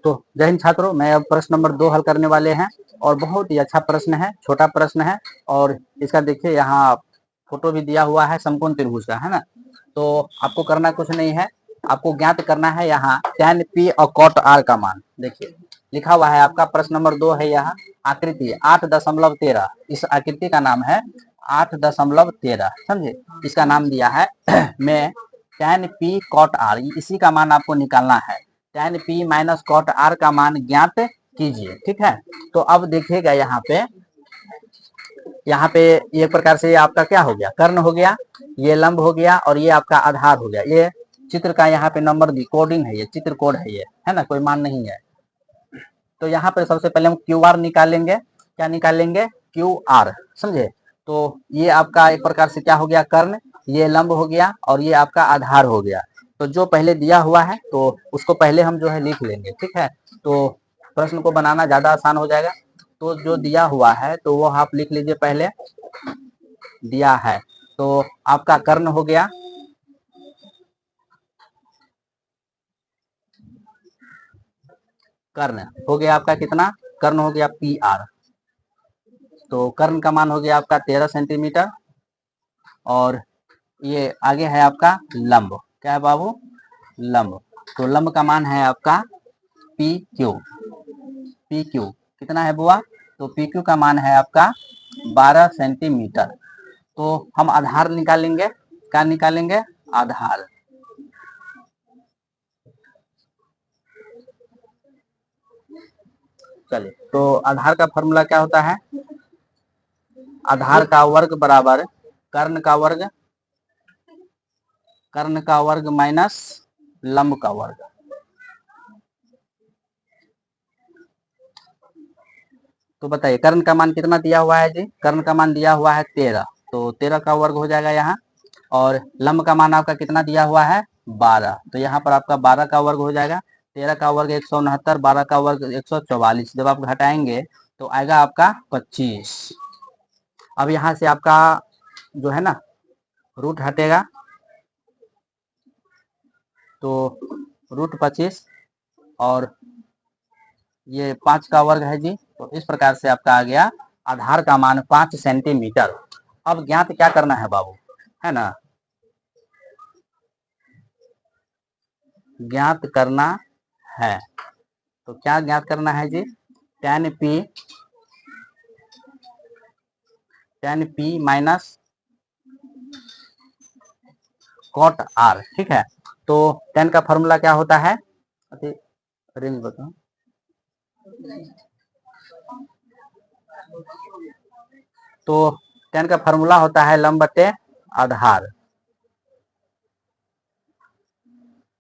तो जय हिंद छात्रों, मैं अब प्रश्न नंबर 2 हल करने वाले हैं और बहुत ही अच्छा प्रश्न है, छोटा प्रश्न है और इसका देखिए यहाँ फोटो भी दिया हुआ है समकोण त्रिभुज का, है ना। तो आपको करना कुछ नहीं है, आपको ज्ञात करना है यहाँ tan P और cot R का मान। देखिए लिखा हुआ है आपका प्रश्न नंबर 2 है, यहाँ आकृति 8.13, इस आकृति का नाम है 8.13, समझे। इसका नाम दिया है मैं tan P cot R, इसी का मान आपको निकालना है। tan P minus cot R का मान ज्ञात कीजिए, ठीक है। तो अब देखिएगा यहाँ पे एक प्रकार से ये आपका क्या हो गया, कर्ण हो गया, ये लंब हो गया और ये आपका आधार हो गया। ये चित्र का यहाँ पे नंबर दी कोडिंग है, ये चित्र कोड है, ये है ना, कोई मान नहीं है। तो यहाँ पर सबसे पहले हम क्यू आर निकालेंगे। क्या निकालेंगे? क्यू आर, समझे। तो ये आपका एक प्रकार से क्या हो गया, कर्ण, ये लंब हो गया और ये आपका आधार हो गया। तो जो पहले दिया हुआ है तो उसको पहले हम जो है लिख लेंगे, ठीक है। तो प्रश्न को बनाना ज्यादा आसान हो जाएगा। तो जो दिया हुआ है तो वो आप लिख लीजिए, पहले दिया है तो आपका कर्ण हो गया, कर्ण हो गया आपका कितना, कर्ण हो गया पी आर। तो कर्ण का मान हो गया आपका 13 सेंटीमीटर और ये आगे है आपका लंब। क्या है बाबू? लंब। तो लंब का मान है आपका पी क्यू। पी क्यू कितना है बुआ? तो पी क्यू का मान है आपका 12 सेंटीमीटर। तो हम आधार निकालेंगे। क्या निकालेंगे? आधार। चलिए, तो आधार का फॉर्मूला क्या होता है? आधार का वर्ग बराबर कर्ण का वर्ग, कर्ण का वर्ग माइनस लंब का वर्ग। तो बताइए कर्ण का मान कितना दिया हुआ है जी? कर्ण का मान दिया हुआ है 13, तो 13 का वर्ग हो जाएगा यहाँ। और लंब का मान आपका कितना दिया हुआ है? 12, तो यहाँ पर आपका 12 का वर्ग हो जाएगा। 13 का वर्ग 169, 12 का वर्ग 144। जब आप घटाएंगे तो आएगा आपका 25। अब यहाँ से आपका जो है ना रूट हटेगा, तो रूट 25 और ये 5 का वर्ग है जी। तो इस प्रकार से आपका आ गया आधार का मान 5 सेंटीमीटर। अब ज्ञात क्या करना है बाबू, है ना, ज्ञात करना है। तो क्या ज्ञात करना है जी? tan P minus cot R, ठीक है। तो tan का फॉर्मूला क्या होता है? रेंज बताओ। तो tan का फॉर्मूला होता है लंब बटे आधार,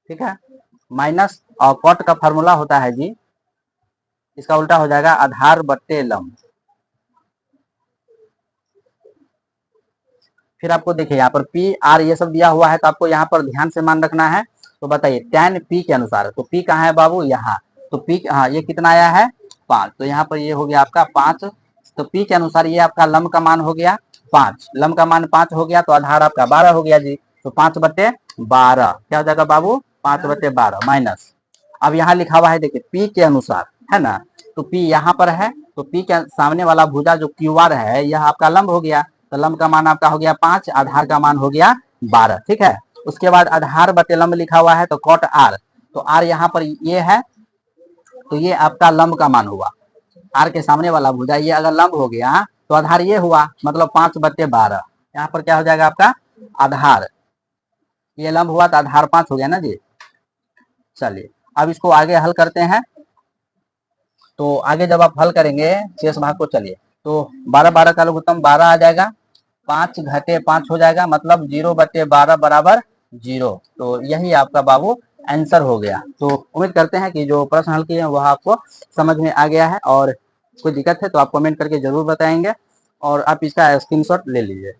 ठीक है। माइनस और कॉट का फॉर्मूला होता है जी, इसका उल्टा हो जाएगा आधार बटे लंब। फिर आपको देखिए यहाँ पर पी आर ये सब दिया हुआ है, तो आपको यहाँ पर ध्यान से मान रखना है। तो बताइए tan P के अनुसार, तो P कहाँ है बाबू? यहाँ। तो P, हाँ, ये कितना आया है? 5, तो यहाँ पर ये हो गया आपका 5। तो P के अनुसार ये आपका लंब का मान हो गया 5, लंब का मान 5 हो गया, तो आधार आपका 12 हो गया जी। तो 5 बटे 12 क्या हो जाएगा बाबू? 5 बटे 12 माइनस। अब यहाँ लिखा हुआ है देखिए P के अनुसार, है ना। तो P यहाँ पर है, तो P के सामने वाला भुजा जो QR है यह आपका लंब हो गया। तो लंब का मान आपका हो गया 5, आधार का मान हो गया 12, ठीक है। उसके बाद आधार बटे लंब लिखा हुआ है, तो कॉट आर, तो आर यहाँ पर ये है, तो ये आपका लंब का मान हुआ। आर के सामने वाला भुजा ये अगर लंब हो गया तो आधार ये हुआ, मतलब 5 बटे 12। यहाँ पर क्या हो जाएगा आपका? आधार, ये लंब हुआ तो आधार 5 हो गया ना जी। चलिए अब इसको आगे हल करते हैं। तो आगे जब आप हल करेंगे शेष भाग को, चलिए, तो 12 12 का लघुत्तम 12 आ जाएगा, 5 घटे 5 हो जाएगा, मतलब 0 बटे 12 बराबर 0। तो यही आपका बाबू आंसर हो गया। तो उम्मीद करते हैं कि जो प्रश्न हल किए हैं वह आपको समझ में आ गया है, और कोई दिक्कत है तो आप कमेंट करके जरूर बताएंगे और आप इसका स्क्रीनशॉट ले लीजिए।